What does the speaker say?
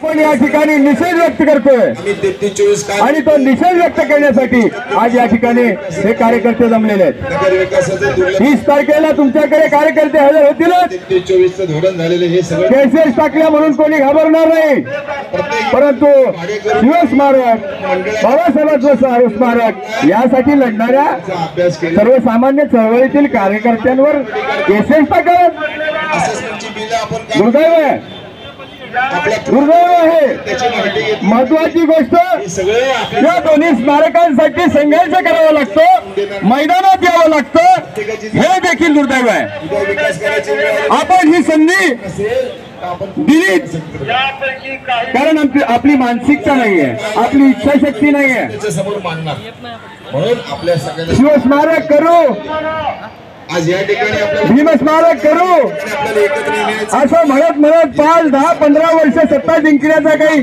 पण या ठिकाणी निषेध व्यक्त करतोय आणि तो निषेध व्यक्त करण्यासाठी आज या ठिकाणी हे कार्यकर्ते जमलेले आहेत। 30 तारखेला तुमच्याकडे कार्यकर्ते हजर होतीलच। 24 धोरण झालेले हे सगळे केसेस टाकल्या म्हणून कोणी घाबरणार नाही, परंतु शिवस्मारक बाबासाहेबांचं स्मारक यासाठी लढणाऱ्या सर्वसामान्य चळवळीतील कार्यकर्त्यांवर केसेस टाकत दुर्दैव आहे, दुर्दैव आहे। महत्वाची गोष्ट या दोन्ही स्मारकांसाठी संघर्ष करावा लागतो, मैदानात यावं लागतं, हे देखील दुर्दैव आहे। आपण ही संधी दिलीच कारण आपली मानसिकता नाहीये, आपली इच्छाशक्ती नाहीये। शिवस्मारक करू, आज या ठिकाणी भीमस्मारक करू असं म्हणत 5, 10, 15 वर्ष सत्ता जिंकण्याचा काही